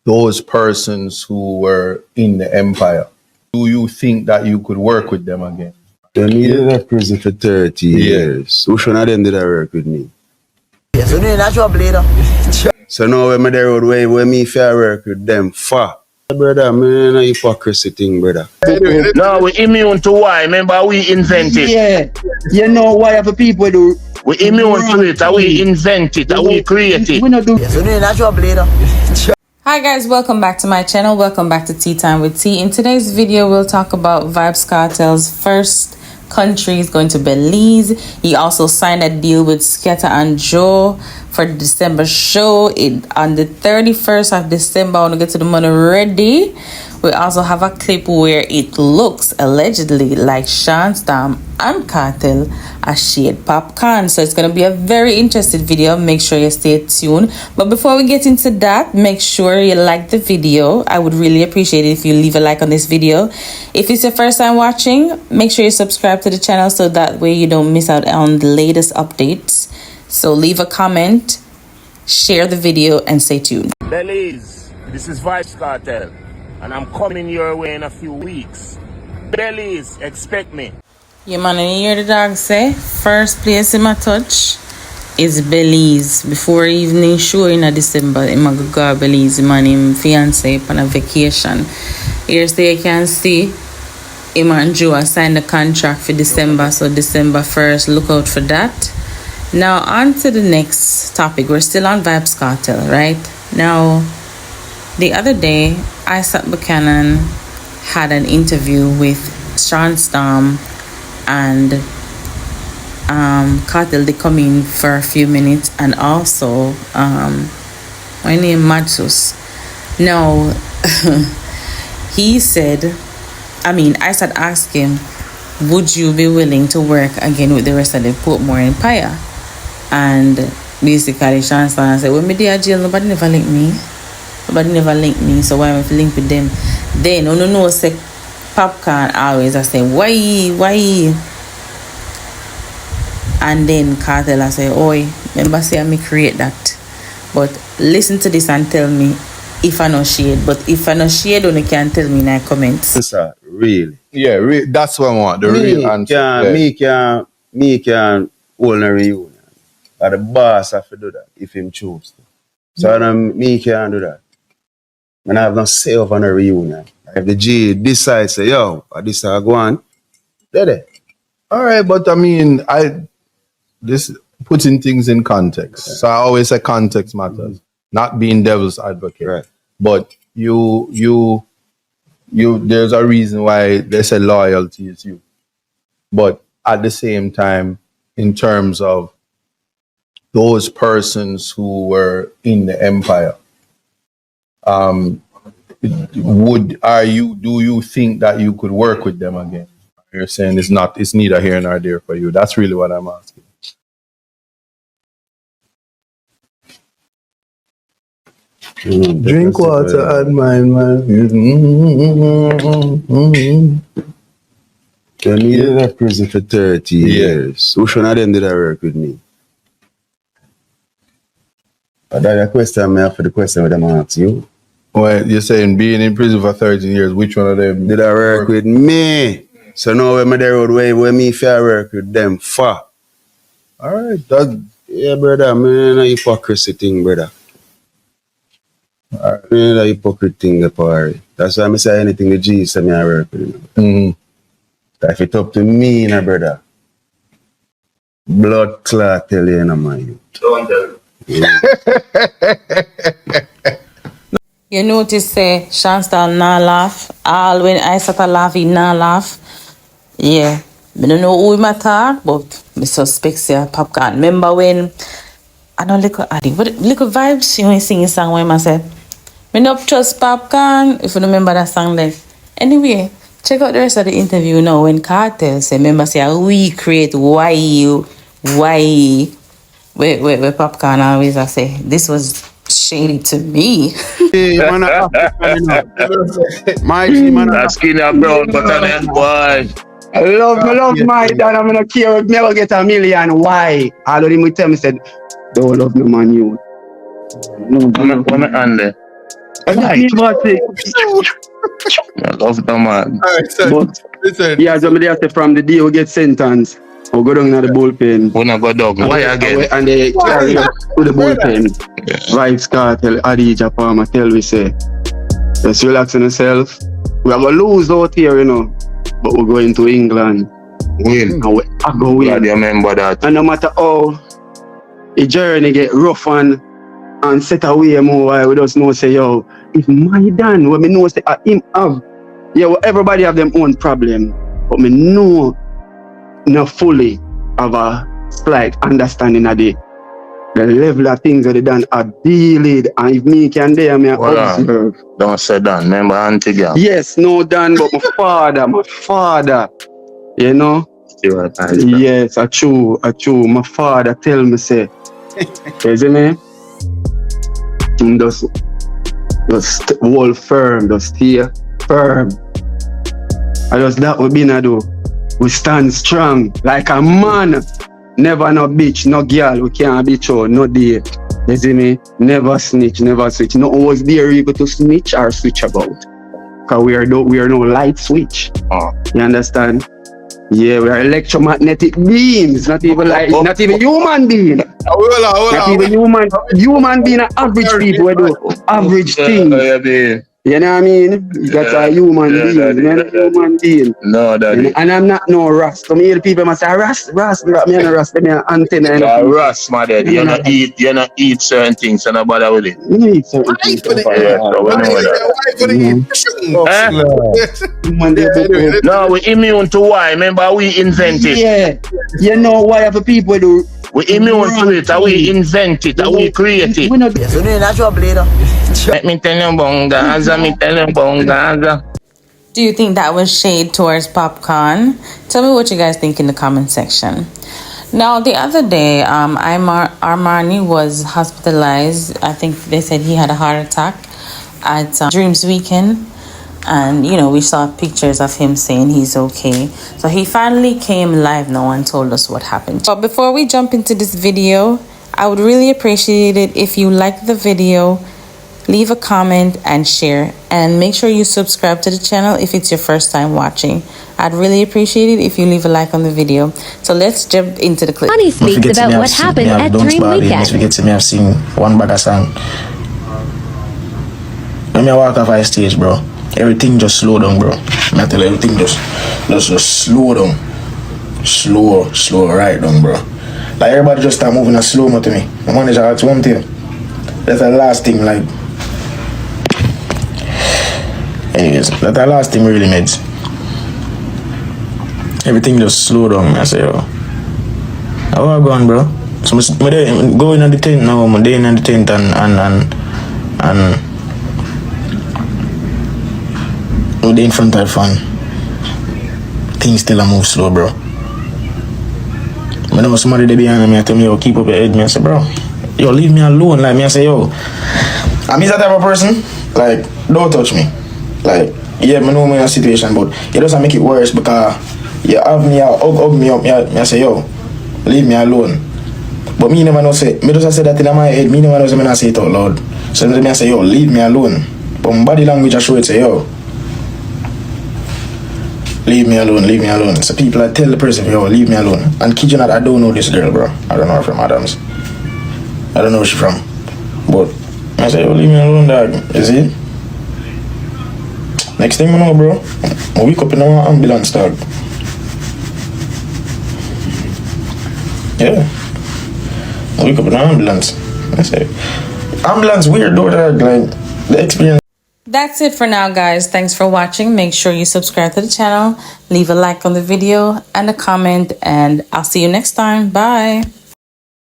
those persons who were in the empire, do you think that you could work with them again? When me did that prison for 30 years, which one of them did I work with me? Yes, you know, natural bleeder. So now when me the road where me fair work with them for. Brother, man, a hypocrisy thing, brother. No, we immune to why. Remember, we invent it. Yeah, you know why other people do. We immune to it, and we invent it, and we create it. We not do. Yes, you know, natural bleeder. Hi guys, welcome back to my channel. Welcome back to Tea Time with T. In today's video, we'll talk about Vybz Kartel's first country is going to Belize. He also signed a deal with Skepta and Joe for the December show. On the 31st of December, I want to get to the money ready. We also have a clip where it looks allegedly like Sean Storm and Kartel are shade popcorn. So it's going to be a very interesting video. Make sure you stay tuned. But before we get into that, make sure you like the video. I would really appreciate it if you leave a like on this video. If it's your first time watching, make sure you subscribe to the channel so that way you don't miss out on the latest updates. So leave a comment, share the video, and stay tuned. Belize, this is Vybz Kartel, and I'm coming your way in a few weeks. Belize, expect me. Yeah, man, and you hear the dog say, first place in my touch is Belize. Before evening show in December, I'm going to go to Belize, man, him fiance on a vacation. Here so you can see, him and Joe signed the contract for December, so December 1st, look out for that. Now, on to the next topic. We're still on Vybz Kartel, right? Now, the other day, Isaac Buchanan had an interview with Sean Storm and Kartel. They come in for a few minutes, and also my name Matsus. Now he said, Isaac asked him, would you be willing to work again with the rest of the Portmore Empire? And basically Sean Storm said, when me there jail, nobody never linked me, so why am I link with them? Then no say popcorn always I say why, and then Kartel I say, oi, remember say I me create that, but listen to this and tell me if I know shade. But if I know shade, only can tell me in the comments. Answer, really? Yeah, that's what I want, the real answer. Me can hold a reunion. But the boss have to do that if him choose to. So me can't do that. And I have no say over a reunion. If the G decides, say, yo, this I go on, there. All right, but this putting things in context. Okay. So I always say context matters, not being devil's advocate. Right. But you there's a reason why they say loyalty is you. But at the same time, in terms of those persons who were in the empire, do you think that you could work with them again? You're saying it's neither here nor there for you. That's really what I'm asking. Drink water and mine, man. When me did that prison for 30 years, which one of them did I work with me? But that's a question I have for the question that I'm asking you. Well, you're saying being in prison for 13 years, which one of them did I work with me? So now when me the road where me fair work with them for. All right, yeah, brother, man, a hypocrisy thing, brother. All right, man, a hypocrite thing, the party. That's why I say anything the G say me I work with him. Mm-hmm. If it's up to me, nah, brother, blood clot tell you, man. Don't tell me. Yeah. You notice say Sean Storm not laugh. All when I start to laugh, he not laugh. Yeah. I don't know who him attack, but I suspect say popcorn. Remember when I know little Vybz, you know, sing a song where I said, "Me not trust popcorn," if you remember that song like. Anyway, check out the rest of the interview now when Kartel say, remember say we create why where popcorn always I say this was shady to me. Hey, man, my G, man, that skin and brown butter then, boy. I love my dad. I'm gonna care if never get a million. Why? All of them will tell me said, don't love no man you. No. When I under. He was sick. I love the man. All right, so But listen. yeah, somebody say from the day we get sentenced, we go down to the bullpen. We not go dog. Why again? And they carry us to the bullpen. Vibes Cartel, Adija Palmer tell we say, just relax on yourself. We are going to lose out here, you know. But we're going to England. Win. And we are going to Glad win. you remember that. And no matter how the journey get rough and set away more while we just know say, yo, if my dad, when me know say him have, yeah, well, everybody have them own problem. But me know not fully have a slight understanding of the level of things that they done are dealing. And if me can there, me observe. Don't say that. Remember Auntie girl? Yes, no Dan, but my father, you know? Yes, a true. My father tell me say, you see me? Just hold firm, just stay firm. And just that we been a do. We stand strong like a man. Never no bitch, no girl, we can't bitch out, no day. You see me? Never snitch, never switch. No one was there able to snitch or switch about. Cause we are no light switch. You understand? Yeah, we are electromagnetic beings, not even human being. Not even human being are average people, we do average things. You know what I mean? That's a human being. You're not a human being. No, daddy. And I'm not no Rast. Some other people must say Rast. Me and Rast, me and antenna. No, Rast, my daddy. You not eat certain things, so no bother with it. You eat certain things. No, we immune to why. Remember, we invented. Yeah. You know why other people do. We immune to it, and we invent it, and we create it. Yes, you know, natural blade. Let me tell you about Gaza, Do you think that was shade towards Popcorn? Tell me what you guys think in the comment section. Now, the other day, Armani was hospitalized. I think they said he had a heart attack at Dreams Weekend. And, you know, we saw pictures of him saying he's okay. So he finally came live now and told us what happened. But before we jump into this video, I would really appreciate it if you like the video, leave a comment and share. And make sure you subscribe to the channel if it's your first time watching. I'd really appreciate it if you leave a like on the video. So let's jump into the clip. Funny speaks about what happened at Dream Weekend. Forget to me, I've seen one bag of song. When I walk off the stage, bro, everything just slow down, bro. I tell you, everything just slow down. Slow, right down, bro. Like everybody just start moving a slow mo to me. The manager asked one thing. That's the last thing, like. Anyways, that's the last thing really made. Everything just slow down. I say, yo, how are you going, bro? So I'm going on the tent now. I'm day in the tent and I'm in front of the fan. Things still a move slow, bro. I know somebody there behind me. I tell me, yo, keep up your head. Me I say, bro, yo, leave me alone. Like me, I say, yo, I'm that type of person. Like, don't touch me. Like, yeah, I know I'm in a situation, but it doesn't make it worse because you have me out, hug me up. Me I say, yo, leave me alone. But me never know say, me just say that in my head. Me never know say me not say it out loud. So me I say, yo, leave me alone. But my body language I show it say, yo, leave me alone. So people I tell the person, yo, leave me alone. And kid you not, I don't know this girl, bro. I don't know her from Adams. I don't know where she from. But I say, yo, leave me alone, dog. You see? Next thing I know, bro, I wake up in an ambulance, dog. Yeah. I wake up in an ambulance. I say, ambulance weird though, dog. Like, the experience. That's it for now, guys. Thanks for watching. Make sure you subscribe to the channel, leave a like on the video and a comment, and I'll see you next time. Bye.